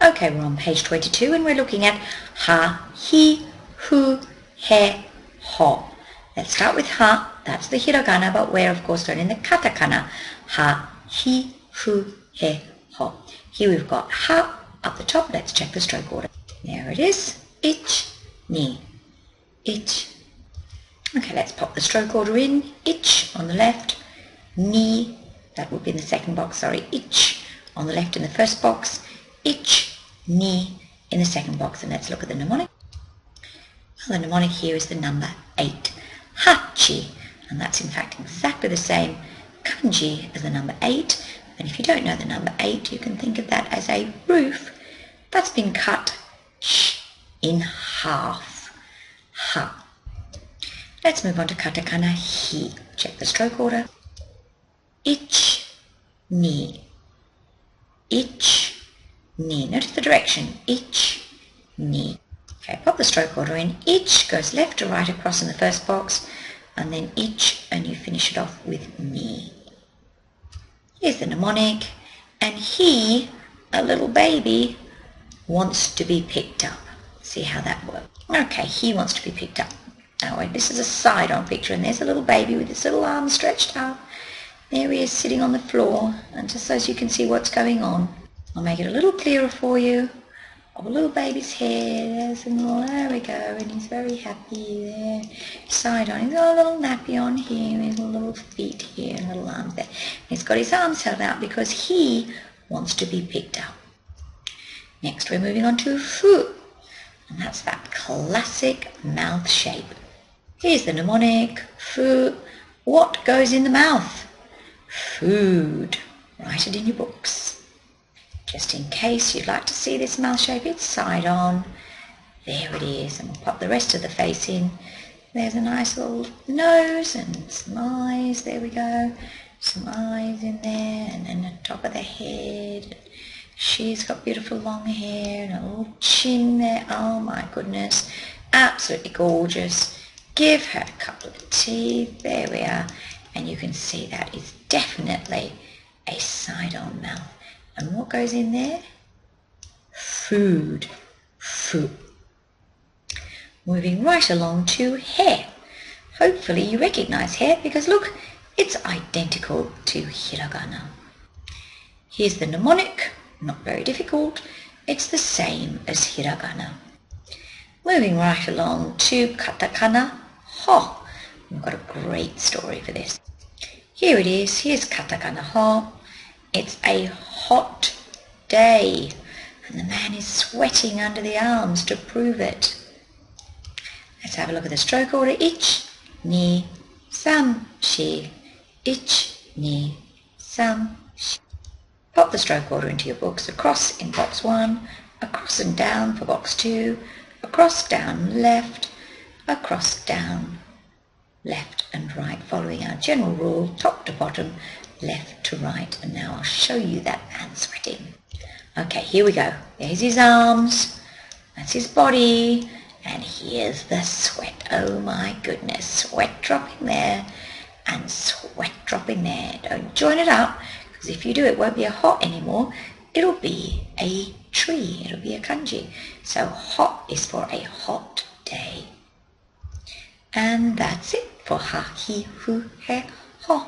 Okay, we're on page 22 and we're looking at ha, hi, hu, he, ho. Let's start with ha. That's the hiragana, but we're of course learning the katakana. Ha, hi, hu, he, ho. Here we've got ha up the top. Let's check the stroke order. There it is. Ich, ni. Ich. Okay, let's pop the stroke order in. Ich on the left. Ni, that would be in the second box, sorry. Ich on the left in the first box. Ich, ni in the second box. And let's look at the mnemonic. Well, the mnemonic here is the number 8. Hachi. And that's in fact exactly the same kanji as the number 8. And if you don't know the number 8, you can think of that as a roof that's been cut in half. Ha. Let's move on to katakana hi. Check the stroke order. Ich, ni. Ich, ni. Notice the direction. Ich, ni. Okay, pop the stroke order in. Ich goes left to right across in the first box, and then ich, and you finish it off with ni. Here's the mnemonic, and he, a little baby, wants to be picked up. See how that works. Okay, he wants to be picked up. Now, this is a side-on picture, and there's a little baby with his little arms stretched out. There he is sitting on the floor, and just so you can see what's going on, I'll make it a little clearer for you. Of a little baby's hair, there we go, and he's very happy there. Side on, he's got a little nappy on here, his little feet here, and little arms there. He's got his arms held out because he wants to be picked up. Next we're moving on to fu, and that's that classic mouth shape. Here's the mnemonic, fu. What goes in the mouth? Food. Write it in your books. Just in case you'd like to see this mouth shape, it's side on. There it is, and we'll pop the rest of the face in. There's a nice little nose and some eyes, there we go. Some eyes in there, and then the top of the head. She's got beautiful long hair and a little chin there. Oh my goodness, absolutely gorgeous. Give her a couple of teeth, there we are. And you can see that is definitely a side-on mouth. And what goes in there? Food. Fu. Moving right along to hair. Hopefully you recognize hair because look, it's identical to hiragana. Here's the mnemonic, not very difficult. It's the same as hiragana. Moving right along to katakana ho. We've got a great story for this. Here it is, here's katakana ho. It's a hot day, and the man is sweating under the arms to prove it. Let's have a look at the stroke order. Ich, ni, sam, shi. Ich, ni, sam, shi. Pop the stroke order into your books. Across in box 1, across and down for box 2, across, down, left, across, down, left and right, following our general rule, top to bottom, left to right. And now I'll show you that man sweating. Okay, here we go. There's his arms, that's his body, and here's the sweat. Oh my goodness, sweat dropping there and sweat dropping there. Don't join it up, because if you do, it won't be a hot anymore. It'll be a tree, it'll be a kanji. So hot is for a hot day. And that's it for ha, hi, hu, he, ho.